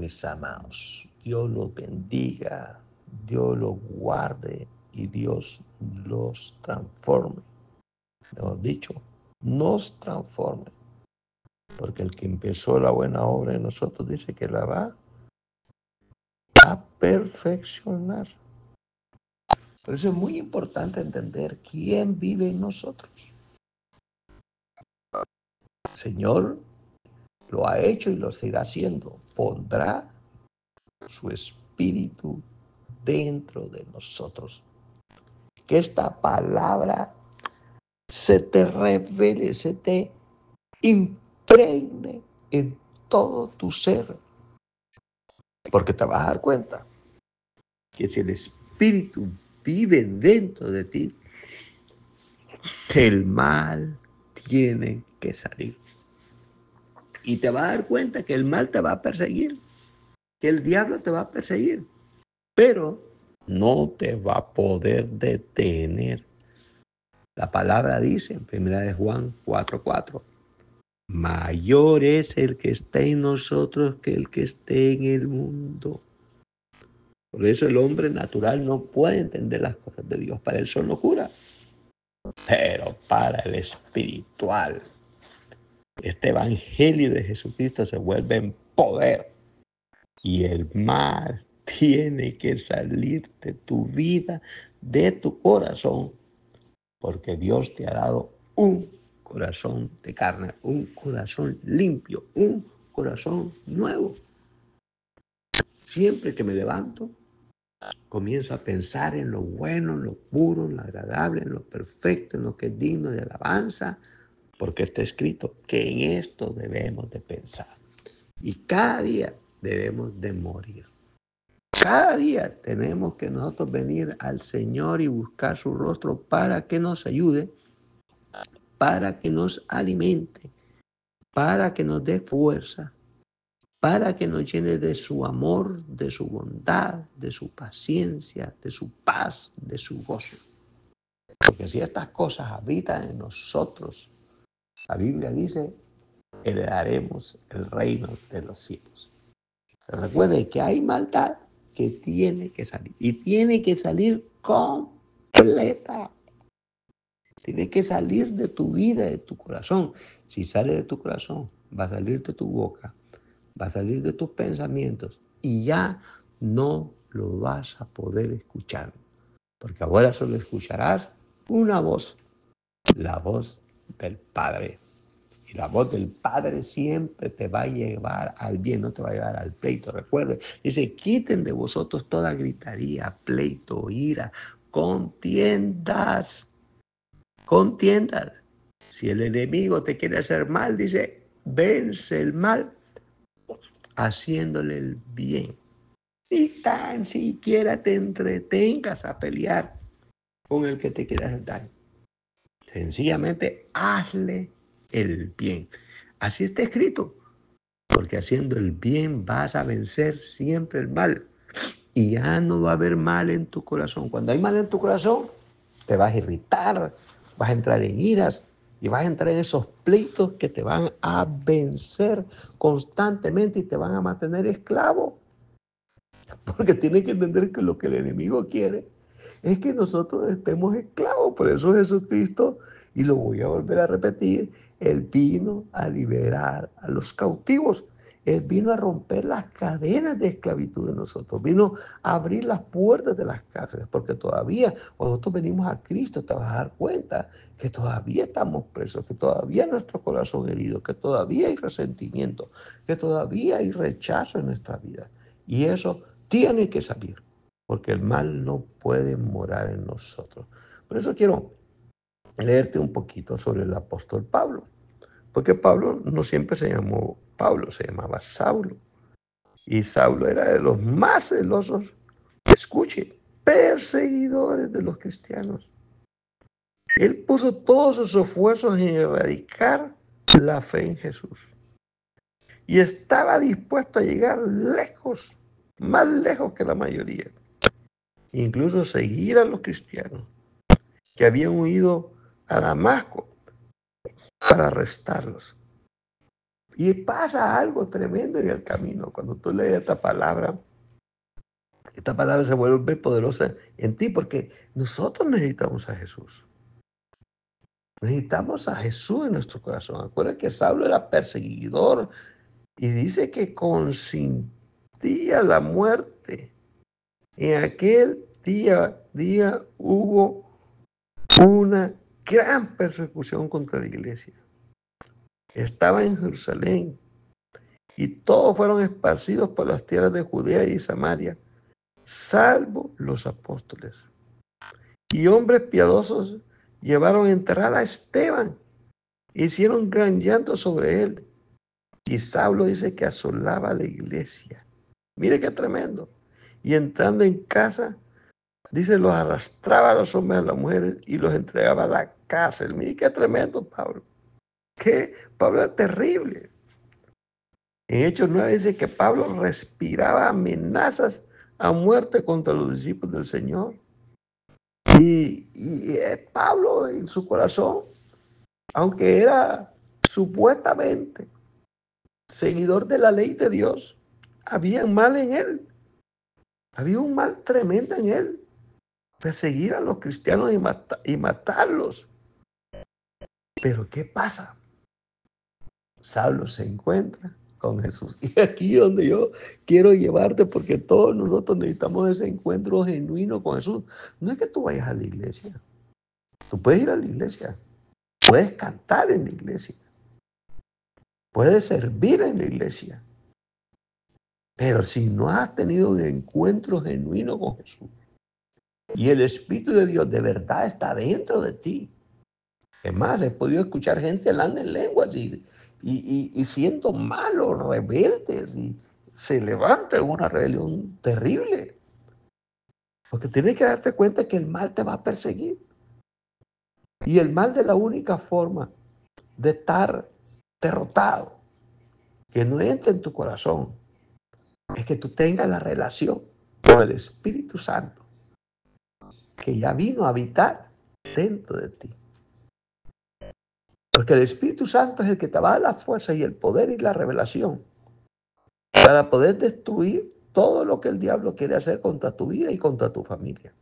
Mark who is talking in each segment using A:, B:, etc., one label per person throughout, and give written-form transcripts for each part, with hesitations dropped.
A: mis amados. Dios los bendiga, Dios los guarde y Dios los transforme. Mejor dicho, nos transforme. Porque el que empezó la buena obra en nosotros dice que la va a perfeccionar. Por eso es muy importante entender quién vive en nosotros. El Señor lo ha hecho y lo seguirá haciendo. Pondrá su espíritu dentro de nosotros. Que esta palabra se te revele, se te impregne en todo tu ser. Porque te vas a dar cuenta que si el espíritu vive dentro de ti, el mal tiene que salir. Y te vas a dar cuenta que el mal te va a perseguir, que el diablo te va a perseguir, pero no te va a poder detener. La palabra dice en 1 de Juan 4:4, mayor es el que está en nosotros que el que esté en el mundo. Por eso el hombre natural no puede entender las cosas de Dios. Para él son locura. Pero para el espiritual, este evangelio de Jesucristo se vuelve en poder. Y el mal tiene que salir de tu vida, de tu corazón. Porque Dios te ha dado un corazón de carne, un corazón limpio, un corazón nuevo. Siempre que me levanto, comienzo a pensar en lo bueno, en lo puro, en lo agradable, en lo perfecto, en lo que es digno de alabanza, porque está escrito que en esto debemos de pensar. Y cada día debemos de morir. Cada día tenemos que nosotros venir al Señor y buscar su rostro para que nos ayude, para que nos alimente, para que nos dé fuerza, para que nos llene de su amor, de su bondad, de su paciencia, de su paz, de su gozo. Porque si estas cosas habitan en nosotros, la Biblia dice, heredaremos el reino de los cielos. Recuerde que hay maldad que tiene que salir. Y tiene que salir completa. Tiene que salir de tu vida, de tu corazón. Si sale de tu corazón, va a salir de tu boca, va a salir de tus pensamientos y ya no lo vas a poder escuchar. Porque ahora solo escucharás una voz, la voz del Padre. Y la voz del Padre siempre te va a llevar al bien, no te va a llevar al pleito. Recuerden, dice, quiten de vosotros toda gritaría, pleito, ira, contiendas. Contiendas. Si el enemigo te quiere hacer mal, dice, vence el mal haciéndole el bien. Si tan siquiera te entretengas a pelear con el que te quiere hacer daño. Sencillamente hazle el bien. Así está escrito. Porque haciendo el bien vas a vencer siempre el mal. Y ya no va a haber mal en tu corazón. Cuando hay mal en tu corazón, te vas a irritar, vas a entrar en iras y vas a entrar en esos pleitos que te van a vencer constantemente y te van a mantener esclavo. Porque tienes que entender que lo que el enemigo quiere es que nosotros estemos esclavos. Por eso Jesucristo, y lo voy a volver a repetir, Él vino a liberar a los cautivos. Él vino a romper las cadenas de esclavitud de nosotros. Vino a abrir las puertas de las cárceles. Porque todavía, cuando nosotros venimos a Cristo, te vas a dar cuenta que todavía estamos presos, que todavía nuestro corazón herido, que todavía hay resentimiento, que todavía hay rechazo en nuestra vida. Y eso tiene que salir, porque el mal no puede morar en nosotros. Por eso quiero leerte un poquito sobre el apóstol Pablo, porque Pablo no siempre se llamó Pablo, se llamaba Saulo. Y Saulo era de los más celosos, escuche, perseguidores de los cristianos. Él puso todos sus esfuerzos en erradicar la fe en Jesús. Y estaba dispuesto a llegar lejos, más lejos que la mayoría. Incluso seguir a los cristianos que habían huido a Damasco para arrestarlos. Y pasa algo tremendo en el camino. Cuando tú lees esta palabra se vuelve poderosa en ti porque nosotros necesitamos a Jesús. Necesitamos a Jesús en nuestro corazón. Acuérdate que Saulo era perseguidor y dice que consentía la muerte. En aquel día hubo una gran persecución contra la iglesia. Estaba en Jerusalén y todos fueron esparcidos por las tierras de Judea y Samaria, salvo los apóstoles. Y hombres piadosos llevaron a enterrar a Esteban, hicieron gran llanto sobre él. Y Saulo dice que asolaba la iglesia. Mire qué tremendo. Y entrando en casa, dice, los arrastraba a los hombres y a las mujeres y los entregaba a la cárcel. Mire qué tremendo, Pablo. Pablo es terrible. En Hechos 9 dice que Pablo respiraba amenazas a muerte contra los discípulos del Señor. Y Pablo en su corazón, aunque era supuestamente seguidor de la ley de Dios, había mal en él. Había un mal tremendo en él. Perseguir a los cristianos y matarlos. Pero ¿qué pasa? Saulo se encuentra con Jesús. Y aquí es donde yo quiero llevarte, porque todos nosotros necesitamos ese encuentro genuino con Jesús. No es que tú vayas a la iglesia. Tú puedes ir a la iglesia. Puedes cantar en la iglesia. Puedes servir en la iglesia. Pero si no has tenido un encuentro genuino con Jesús y el Espíritu de Dios de verdad está dentro de ti. Es más, he podido escuchar gente hablando en lenguas y siendo malos, rebeldes, y se levanta una rebelión terrible. Porque tienes que darte cuenta que el mal te va a perseguir. Y el mal, de la única forma de estar derrotado, que no entre en tu corazón, es que tú tengas la relación con el Espíritu Santo, que ya vino a habitar dentro de ti. Porque el Espíritu Santo es el que te va a dar la fuerza y el poder y la revelación para poder destruir todo lo que el diablo quiere hacer contra tu vida y contra tu familia.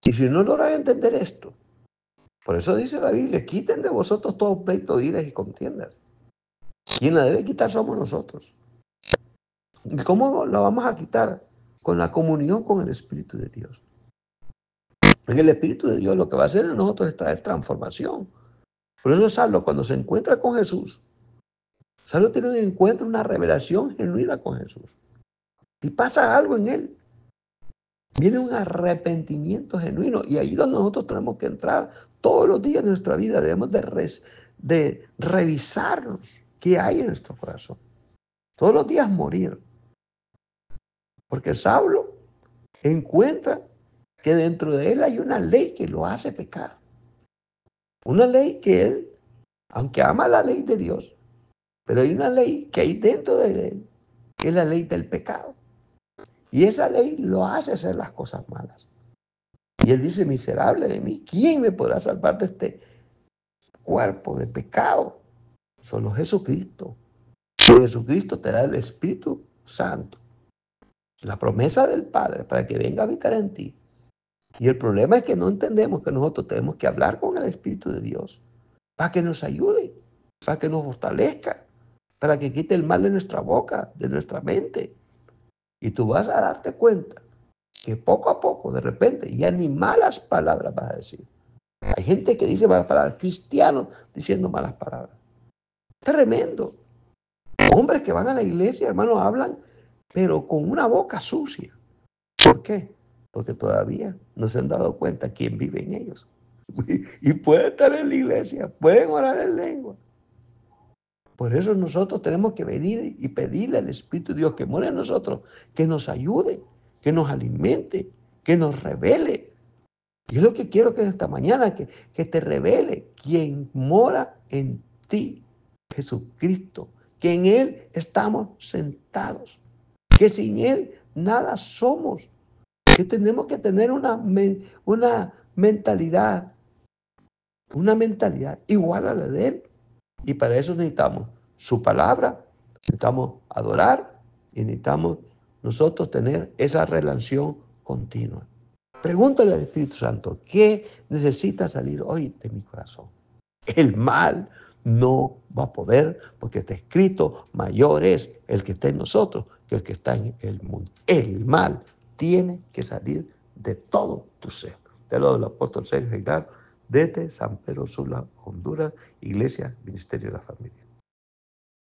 A: Y si no logras entender esto, por eso dice la Biblia, quiten de vosotros todo pleito, iras y contiendas. Quien la debe quitar somos nosotros. ¿Y cómo la vamos a quitar? Con la comunión con el Espíritu de Dios. Porque el Espíritu de Dios lo que va a hacer en nosotros es traer transformación. Por eso Saulo, cuando se encuentra con Jesús, Saulo tiene un encuentro, una revelación genuina con Jesús. Y pasa algo en él. Viene un arrepentimiento genuino. Y ahí es donde nosotros tenemos que entrar todos los días de nuestra vida. Debemos de revisarnos qué hay en nuestro corazón. Todos los días morir. Porque Saulo encuentra que dentro de él hay una ley que lo hace pecar. Una ley que él, aunque ama la ley de Dios, pero hay una ley que hay dentro de él, que es la ley del pecado. Y esa ley lo hace hacer las cosas malas. Y él dice, miserable de mí, ¿quién me podrá salvar de este cuerpo de pecado? Solo Jesucristo. Y Jesucristo te da el Espíritu Santo, la promesa del Padre para que venga a habitar en ti. Y el problema es que no entendemos que nosotros tenemos que hablar con el Espíritu de Dios para que nos ayude, para que nos fortalezca, para que quite el mal de nuestra boca, de nuestra mente. Y tú vas a darte cuenta que poco a poco, de repente, ya ni malas palabras vas a decir. Hay gente que dice malas palabras, cristianos diciendo malas palabras. Tremendo. Hombres que van a la iglesia, hermanos, hablan, pero con una boca sucia. ¿Por qué? Porque todavía no se han dado cuenta quién vive en ellos. Y pueden estar en la iglesia, pueden orar en lengua. Por eso nosotros tenemos que venir y pedirle al Espíritu de Dios que mora en nosotros, que nos ayude, que nos alimente, que nos revele. Y es lo que quiero que esta mañana, que te revele quién mora en ti, Jesucristo, que en Él estamos sentados, que sin Él nada somos, que tenemos que tener una mentalidad igual a la de Él. Y para eso necesitamos su palabra, necesitamos adorar y necesitamos nosotros tener esa relación continua. Pregúntale al Espíritu Santo, ¿qué necesita salir hoy de mi corazón? El mal no va a poder, porque está escrito, mayor es el que está en nosotros que el que está en el mundo. El mal tiene que salir de todo tu ser. Te lo del apóstol Sergio Aguilar, desde San Pedro Sula, Honduras, Iglesia Ministerio de la Familia.